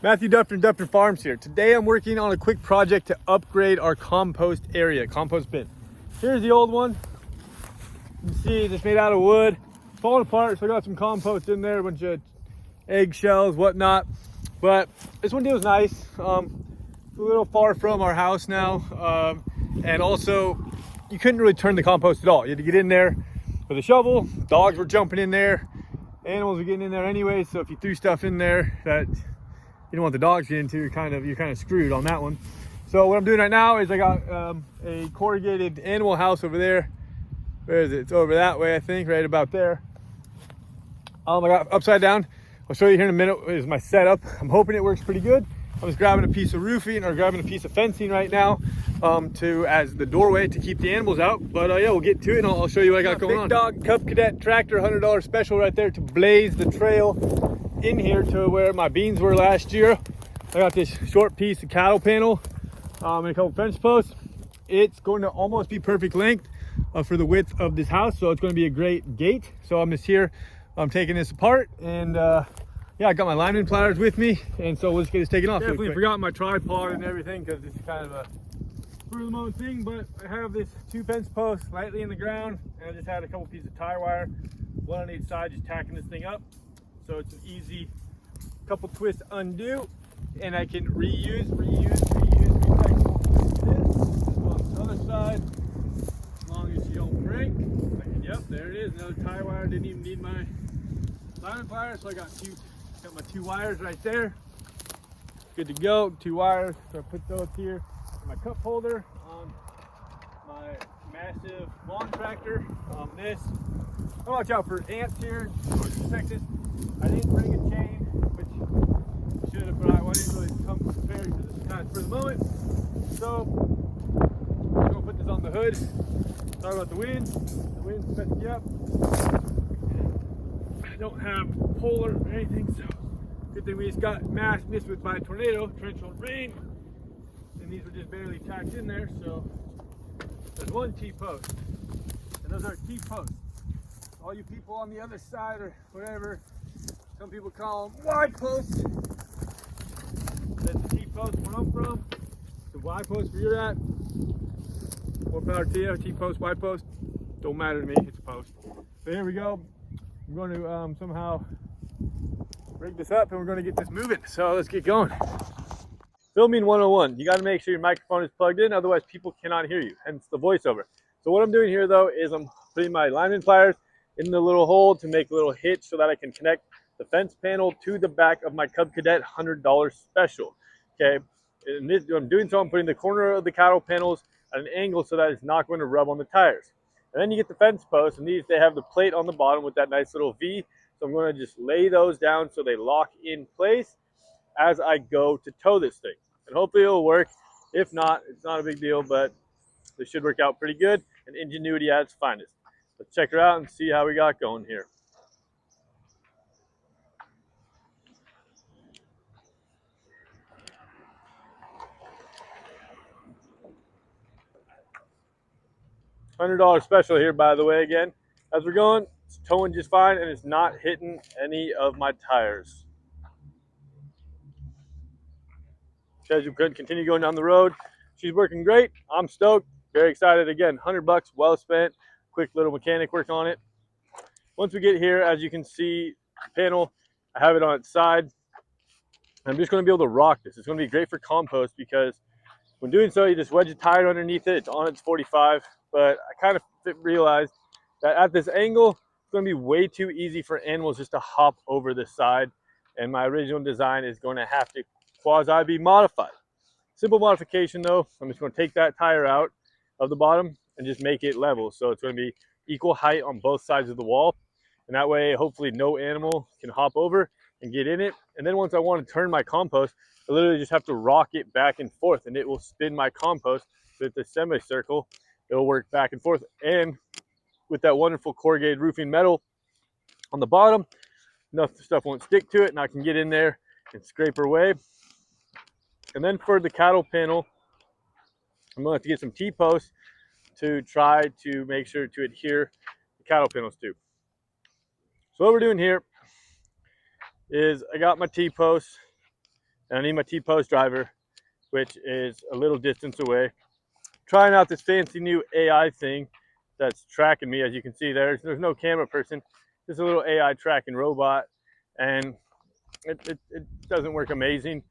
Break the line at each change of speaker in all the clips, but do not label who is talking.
Matthew Duffner, Duffner Farms here. Today I'm working on a quick project to upgrade our compost area, compost bin. Here's the old one. You can see it's made out of wood. It's falling apart, so I got some compost in there, a bunch of eggshells, whatnot. But this one feels nice. It's a little far from our house now. And also, you couldn't really turn the compost at all. You had to get in there with a shovel. Dogs were jumping in there. Animals were getting in there anyway, so if you threw stuff in there that you don't want the dogs to get into, you're kind of screwed on that one. So what I'm doing right now is I got a corrugated animal house over there. Where is it? It's over that way, I think, right about there. I got upside down. I'll show you here in a minute is my setup. I'm hoping it works pretty good. I'm just grabbing a piece of roofing or grabbing a piece of fencing right now as the doorway to keep the animals out. But yeah, we'll get to it and I'll show you what I got going on. Big Dog Cub Cadet tractor, $100 special right there to blaze the trail in here to where my beans were last year. I got this short piece of cattle panel and a couple fence posts. It's going to almost be perfect length for the width of this house, so it's going to be a great gate. So I'm just here, I'm taking this apart, and yeah, I got my lineman pliers with me, and so we'll just get this taken off. Definitely forgot my tripod and everything because this is kind of a for the moment thing, but I have this 2 fence posts lightly in the ground, and I just had a couple pieces of tie wire, one on each side, just tacking this thing up. So it's an easy couple twists undo, and I can reuse, recycle this on the other side, as long as you don't break. Yep, there it is, another tie wire. Didn't even need my lineman pliers, so I got my 2 wires right there. Good to go, 2 wires. So I put those here in my cup holder on my massive lawn tractor. This. Watch out for ants here. Check this. I didn't bring a chain, which I should have, but I didn't really come prepared because this is kind of for the moment. So I'm gonna put this on the hood. Sorry about the wind. The wind's messing me up. I don't have polar or anything, so good thing we just got missed by a tornado, torrential rain, and these were just barely tacked in there. So there's 1 T-post, and those are T-posts. All you people on the other side or whatever, some people call them Y posts. That's the T-post where I'm from. The Y post where you're at. More power to you. T-post, Y post, don't matter to me. It's a post. But here we go. I'm going to somehow rig this up, and we're going to get this moving. So let's get going. Filming 101. You got to make sure your microphone is plugged in, otherwise people cannot hear you. Hence the voiceover. So what I'm doing here though is I'm putting my lineman pliers in the little hole to make a little hitch so that I can connect the fence panel to the back of my Cub Cadet $100 special. Okay, and this, I'm doing so, I'm putting the corner of the cattle panels at an angle so that it's not going to rub on the tires. And then you get the fence posts, and these, they have the plate on the bottom with that nice little V. So I'm going to just lay those down so they lock in place as I go to tow this thing. And hopefully it'll work. If not, it's not a big deal, but this should work out pretty good, and ingenuity at its finest. Let's check her out and see how we got going here. $100 special here, by the way, again. As we're going, it's towing just fine, and it's not hitting any of my tires. As you could continue going down the road, she's working great. I'm stoked, very excited. Again, $100, well spent. Quick little mechanic work on it. Once we get here, as you can see, the panel, I have it on its side. I'm just going to be able to rock this. It's going to be great for compost because when doing so, you just wedge a tire underneath it. It's on its 45, but I kind of realized that at this angle, it's going to be way too easy for animals just to hop over the side. And my original design is going to have to quasi be modified. Simple modification though. I'm just going to take that tire out of the bottom and just make it level. So it's going to be equal height on both sides of the wall. And that way, hopefully no animal can hop over and get in it. And then once I want to turn my compost, I literally just have to rock it back and forth, and it will spin my compost. So it's a semicircle. It'll work back and forth. And with that wonderful corrugated roofing metal on the bottom, enough stuff won't stick to it, and I can get in there and scrape her away. And then for the cattle panel, I'm going to have to get some T-posts to try to make sure to adhere the cattle panels to. So what we're doing here is I got my T-posts and I need my T-post driver, which is a little distance away. Trying out this fancy new AI thing that's tracking me. As you can see, there's no camera person, just a little AI tracking robot, and it doesn't work amazing,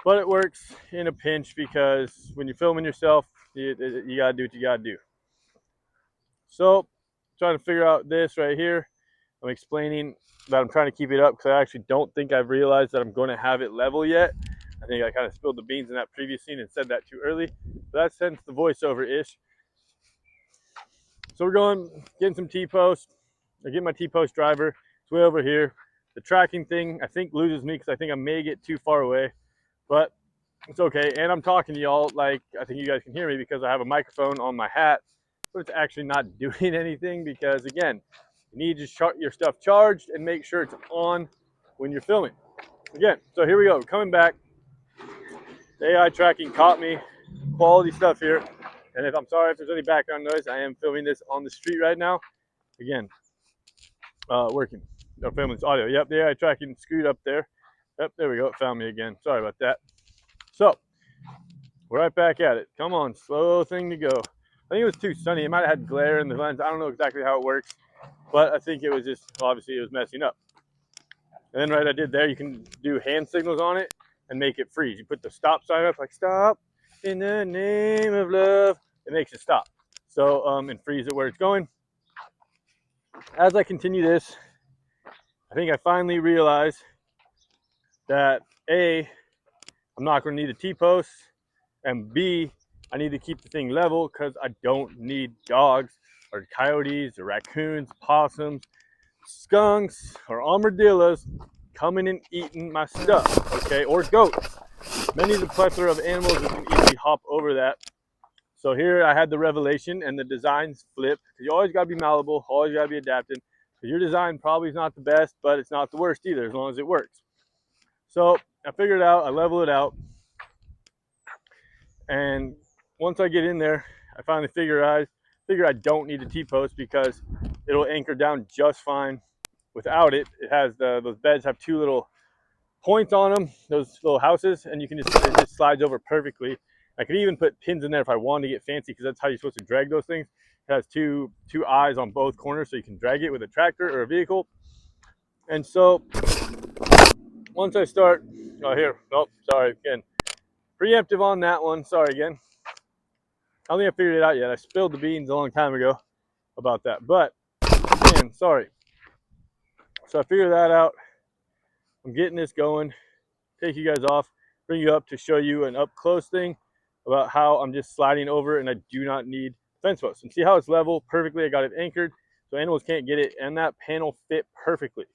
but it works in a pinch, because when you're filming yourself, you gotta do what you gotta do. So trying to figure out this right here. I'm explaining that I'm trying to keep it up because I actually don't think I've realized that I'm going to have it level yet. I think I kind of spilled the beans in that previous scene and said that too early, but that's hence the voiceover-ish. So we're getting some T-post. I get my T-post driver. It's way over here. The tracking thing, I think, loses me because I think I may get too far away, but it's okay. And I'm talking to y'all like I think you guys can hear me because I have a microphone on my hat, but it's actually not doing anything because, again, you need to start your stuff charged and make sure it's on when you're filming. Again, so here we go. Coming back. The AI tracking caught me. Quality stuff here. And I'm sorry if there's any background noise. I am filming this on the street right now. Again, working. I'm filming this audio. Yep, the AI tracking screwed up there. Yep, there we go. It found me again. Sorry about that. So, we're right back at it. Come on, slow thing to go. I think it was too sunny. It might have had glare in the lens. I don't know exactly how it works, but I think it was just, obviously it was messing up. And then right I did there, you can do hand signals on it and make it freeze. You put the stop sign up, like stop in the name of love. It makes it stop. So, and freeze it where it's going. As I continue this, I think I finally realized that A, I'm not going to need a T-post, and B, I need to keep the thing level because I don't need dogs or coyotes or raccoons, possums, skunks, or armadillos coming and eating my stuff, okay, or goats. Many of the plethora of animals that can easily hop over that. So here I had the revelation, and the designs flip. You always got to be malleable, always got to be adapting. Your design probably is not the best, but it's not the worst either, as long as it works. So I figured it out, I leveled it out, and once I get in there, I finally figure I don't need a T-post because it'll anchor down just fine without it. It has those beds have two little points on them, those little houses, and it just slides over perfectly. I could even put pins in there if I wanted to get fancy, because that's how you're supposed to drag those things. It has two eyes on both corners, so you can drag it with a tractor or a vehicle. And so once I start, sorry again, preemptive on that one. Sorry again. I don't think I figured it out yet. I spilled the beans a long time ago about that, but again, sorry. So I figured that out. I'm getting this going. Take you guys off, bring you up to show you an up close thing about how I'm just sliding over and I do not need fence posts. And see how it's level perfectly. I got it anchored so animals can't get it, and that panel fit perfectly.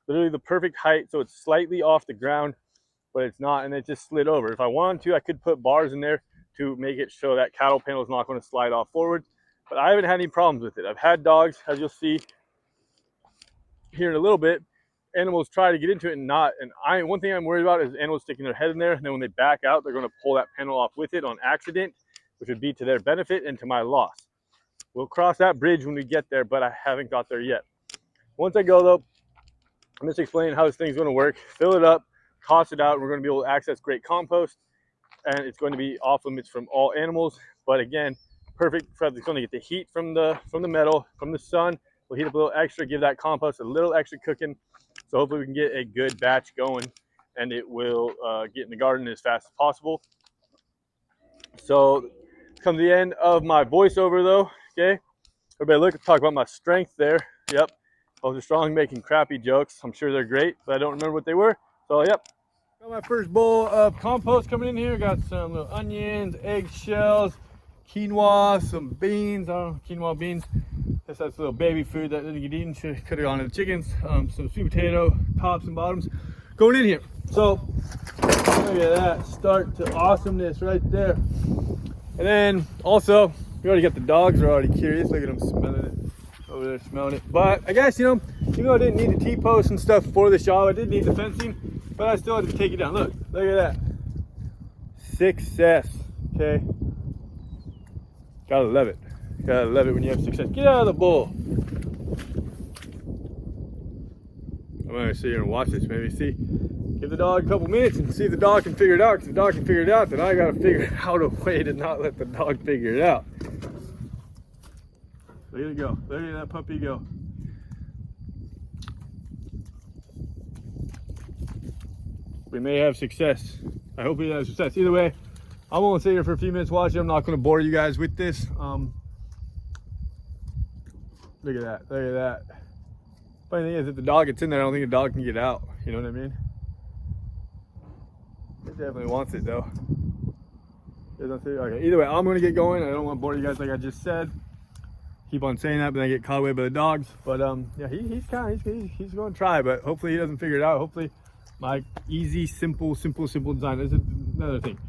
Literally the perfect height, so it's slightly off the ground, but it's not, and it just slid over. If I wanted to, I could put bars in there to make it so that cattle panel is not going to slide off forward, but I haven't had any problems with it. I've had dogs, as you'll see here in a little bit, animals try to get into it and not, and one thing I'm worried about is animals sticking their head in there, and then when they back out, they're going to pull that panel off with it on accident, which would be to their benefit and to my loss. We'll cross that bridge when we get there, but I haven't got there yet. Once I go though, I'm just explaining how this thing's going to work. Fill it up, toss it out, and we're going to be able to access great compost, and it's going to be off limits from all animals, but again, perfect for it's going to get the heat from the metal, from the sun. We'll heat up a little extra, give that compost a little extra cooking, so hopefully we can get a good batch going, and it will get in the garden as fast as possible. So come to the end of my voiceover though, okay? Everybody look, talk about my strength there. Yep, those are strong, making crappy jokes. I'm sure they're great, but I don't remember what they were. So yep. Got my first bowl of compost coming in here. Got some little onions, eggshells, quinoa, some beans. I don't know, quinoa beans. That's little baby food that didn't get eaten. Should could have gone to the chickens. Some sweet potato, tops and bottoms going in here. So look at that, start to awesomeness right there. And then also, we already got the dogs are already curious. Look at them smelling it over there, smelling it. But I guess, you know, even though I didn't need the T-post and stuff for the job, I did need the fencing, but I still had to take it down. Look at that. Success, okay? Gotta love it. Gotta love it when you have success. Get out of the bowl. I'm gonna sit here and watch this maybe. See, give the dog a couple minutes and see if the dog can figure it out. Because if the dog can figure it out, then I gotta figure out a way to not let the dog figure it out. Look at it go. Look at that puppy go. We may have success. I hope we have success. Either way, I'm gonna sit here for a few minutes watching. I'm not gonna bore you guys with this. Look at that. Look at that. Funny thing is, if the dog gets in there, I don't think the dog can get out. You know what I mean? It definitely wants it though. Okay, either way, I'm gonna get going. I don't want to bore you guys like I just said. Keep on saying that, but then I get caught away by the dogs. But yeah, he's gonna try, but hopefully he doesn't figure it out. Hopefully my easy, simple design. This is another thing.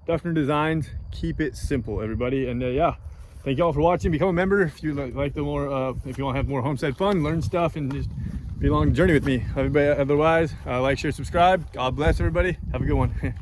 Duffner Designs, keep it simple, everybody. And yeah, thank you all for watching. Become a member if you like the more, if you want to have more homestead fun, learn stuff, and just be along the journey with me. Everybody, otherwise, like, share, subscribe. God bless everybody. Have a good one.